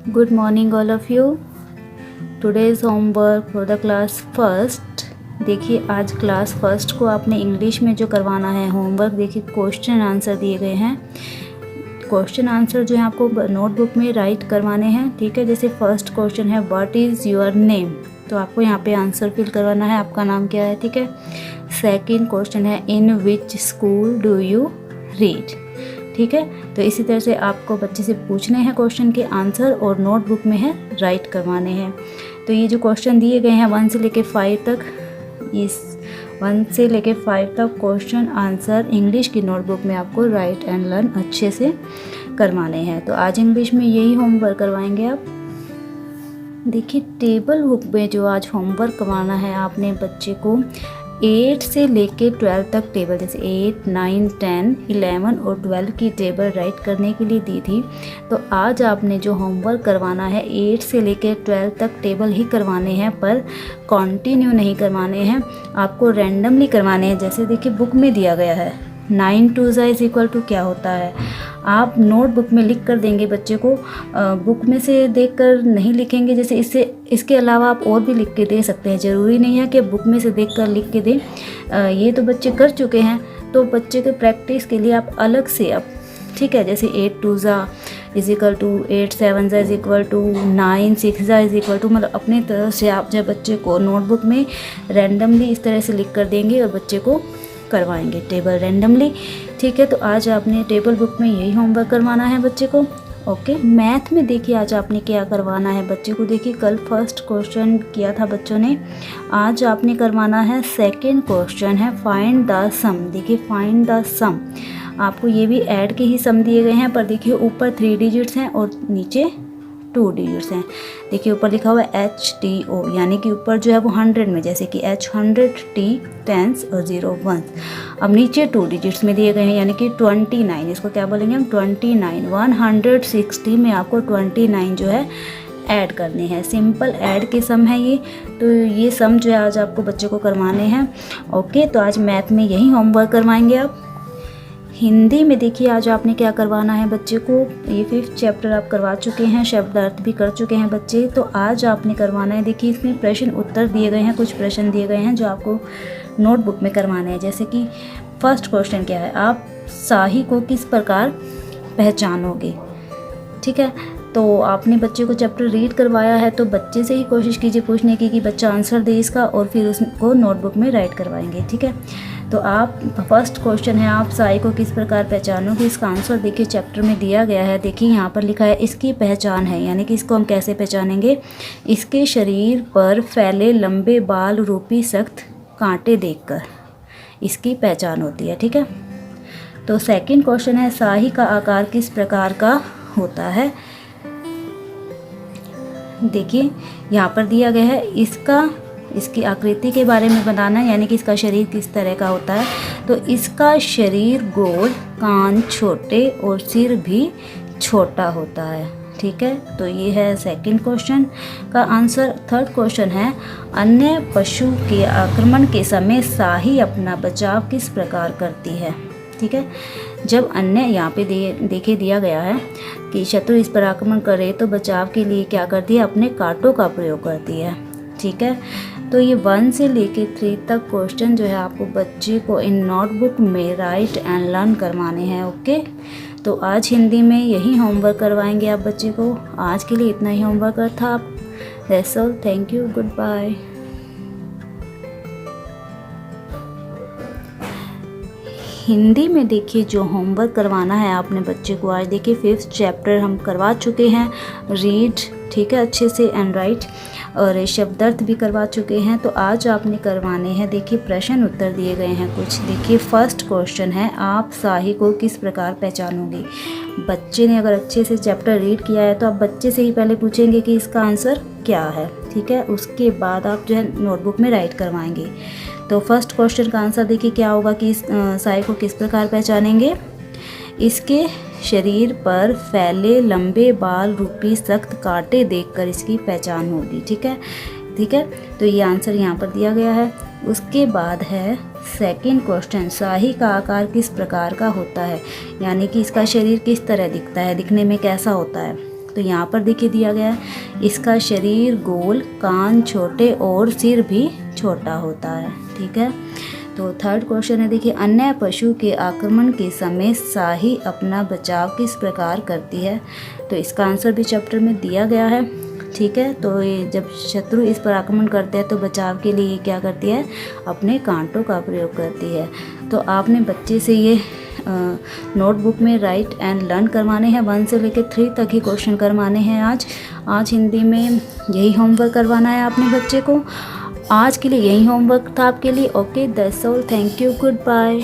Good morning all of you. Today's homework for the class first. देखिए आज class first को आपने English में जो करवाना है होमवर्क, देखिए क्वेश्चन आंसर दिए गए हैं। क्वेश्चन आंसर जो है आपको नोटबुक में राइट करवाने हैं, ठीक है। जैसे फर्स्ट क्वेश्चन है व्हाट इज़ योर नेम, तो आपको यहाँ पे आंसर फिल करवाना है, आपका नाम क्या है, ठीक है। सेकंड क्वेश्चन है in which school do you read, ठीक है। तो इसी तरह से आपको बच्चे से पूछने हैं क्वेश्चन के आंसर और नोटबुक में है राइट करवाने हैं। तो ये जो क्वेश्चन दिए गए हैं 1 से लेके 5 तक, इस 1 से लेके 5 तक क्वेश्चन आंसर इंग्लिश की नोटबुक में आपको राइट एंड लर्न अच्छे से करवाने हैं। तो आज इंग्लिश में यही होमवर्क करवाएंगे आप। देखिए टेबल बुक में जो आज होमवर्क करवाना है आपने बच्चे को 8 से लेके 12 तक टेबल, जैसे 8, 9, 10, 11 और 12 की टेबल राइट करने के लिए दी थी। तो आज आपने जो होमवर्क करवाना है 8 से लेके 12 तक टेबल ही करवाने हैं, पर कंटिन्यू नहीं करवाने हैं, आपको रैंडमली करवाने हैं। जैसे देखिए बुक में दिया गया है 9 2 इज इक्वल टू क्या होता है, आप नोटबुक में लिख कर देंगे बच्चे को, बुक में से देखकर नहीं लिखेंगे। जैसे इसके अलावा आप और भी लिख के दे सकते हैं, ज़रूरी नहीं है कि बुक में से देखकर लिख के दें। ये तो बच्चे कर चुके हैं, तो बच्चे के प्रैक्टिस के लिए आप अलग से अब, ठीक है, जैसे 8 2 is equal to 8 7 is equal to 9 6 is equal to, मतलब अपनी तरफ से आप जब बच्चे को नोटबुक में रैंडमली इस तरह से लिख कर देंगे और बच्चे को करवाएंगे टेबल रैंडमली, ठीक है। तो आज आपने टेबल बुक में यही होमवर्क करवाना है बच्चे को, ओके। मैथ में देखिए आज आपने क्या करवाना है बच्चे को, देखिए कल फर्स्ट क्वेश्चन किया था बच्चों ने, आज आपने करवाना है सेकंड क्वेश्चन है फाइंड द सम। देखिए फाइंड द सम, आपको ये भी ऐड के ही सम दिए गए हैं, पर देखिए ऊपर 3 डिजिट्स हैं और नीचे 2 डिजिट्स हैं। देखिए ऊपर लिखा हुआ है HTO, यानी कि ऊपर जो है वो 100 में, जैसे कि H 100, T 10 और 0 1। अब नीचे 2 डिजिट्स में दिए गए हैं, यानी कि 29, इसको क्या बोलेंगे हम 29। 160 में आपको 29 जो है ऐड करने हैं, सिंपल ऐड के सम है ये। तो ये सम जो है आज आपको बच्चे को करवाने हैं, ओके। तो आज मैथ में यही होमवर्क करवाएंगे आप। हिंदी में देखिए आज आपने क्या करवाना है बच्चे को, ये 5th चैप्टर आप करवा चुके हैं, शब्द अर्थ भी कर चुके हैं बच्चे। तो आज आपने करवाना है, देखिए इसमें प्रश्न उत्तर दिए गए हैं, कुछ प्रश्न दिए गए हैं जो आपको नोटबुक में करवाने हैं। जैसे कि फर्स्ट क्वेश्चन क्या है, आप शाही को किस प्रकार पहचानोगे, ठीक है। तो आपने बच्चे को चैप्टर रीड करवाया है, तो बच्चे से ही कोशिश कीजिए पूछने की कि बच्चा आंसर दे इसका, और फिर उसको नोटबुक में राइट करवाएंगे, ठीक है। तो आप फर्स्ट क्वेश्चन है आप साई को किस प्रकार पहचानोगे, इसका आंसर देखिए चैप्टर में दिया गया है। देखिए यहाँ पर लिखा है इसकी पहचान है, यानी कि इसको हम कैसे पहचानेंगे, इसके शरीर पर फैले लंबे बाल रूपी सख्त कांटे देखकर इसकी पहचान होती है, ठीक है। तो सेकंड क्वेश्चन है शाही का आकार किस प्रकार का होता है। देखिए यहाँ पर दिया गया है इसकी आकृति के बारे में बताना है, यानी कि इसका शरीर किस तरह का होता है। तो इसका शरीर गोल, कान छोटे और सिर भी छोटा होता है, ठीक है। तो ये है सेकंड क्वेश्चन का आंसर। थर्ड क्वेश्चन है अन्य पशु के आक्रमण के समय शाही अपना बचाव किस प्रकार करती है, ठीक है। जब अन्य यहाँ पे देखिए दिया गया है कि शत्रु इस पर आक्रमण करे तो बचाव के लिए क्या करती है, अपने कांटों का प्रयोग करती है, ठीक है। तो ये 1 से लेके 3 तक क्वेश्चन जो है आपको बच्चे को इन नोटबुक में राइट एंड लर्न करवाने हैं, ओके। तो आज हिंदी में यही होमवर्क करवाएंगे आप बच्चे को। आज के लिए इतना ही होमवर्क था आप। That's all, thank you, goodbye. Hindi में देखिए जो होमवर्क करवाना है आपने बच्चे को आज, देखिए 5th चैप्टर हम करवा चुके हैं रीड, ठीक है, अच्छे से एंड राइट, और शब्दार्थ भी करवा चुके हैं। तो आज आपने करवाने हैं, देखिए प्रश्न उत्तर दिए गए हैं कुछ। देखिए फर्स्ट क्वेश्चन है आप शाही को किस प्रकार पहचानोगे। बच्चे ने अगर अच्छे से चैप्टर रीड किया है तो आप बच्चे से ही पहले पूछेंगे कि इसका आंसर क्या है, ठीक है। उसके बाद आप जो है नोटबुक में राइट करवाएंगे। तो फर्स्ट क्वेश्चन का आंसर देखिए क्या होगा कि इस शाही को किस प्रकार पहचानेंगे, इसके शरीर पर फैले लंबे बाल रूपी सख्त कांटे देखकर इसकी पहचान होगी, ठीक है, ठीक है। तो ये आंसर यहाँ पर दिया गया है। उसके बाद है सेकंड क्वेश्चन शाही का आकार किस प्रकार का होता है, यानी कि इसका शरीर किस तरह दिखता है, दिखने में कैसा होता है, तो यहाँ पर देखिए दिया गया है, इसका शरीर गोल, कान छोटे और सिर भी छोटा होता है। ठीक है, तो थर्ड क्वेश्चन है, देखिए अन्य पशु के आक्रमण के समय शाही अपना बचाव किस प्रकार करती है। तो इसका आंसर भी चैप्टर में दिया गया है। ठीक है, तो ये जब शत्रु इस पर आक्रमण करते हैं तो बचाव के लिए क्या करती है, अपने कांटों का प्रयोग करती है। तो आपने बच्चे से ये नोटबुक में राइट एंड लर्न करवाने हैं, 1 से लेकर 3 तक ही क्वेश्चन करवाने हैं। आज हिंदी में यही होमवर्क करवाना है अपने बच्चे को। आज के लिए यही होमवर्क था आपके लिए। Okay, that's all, thank you, good bye.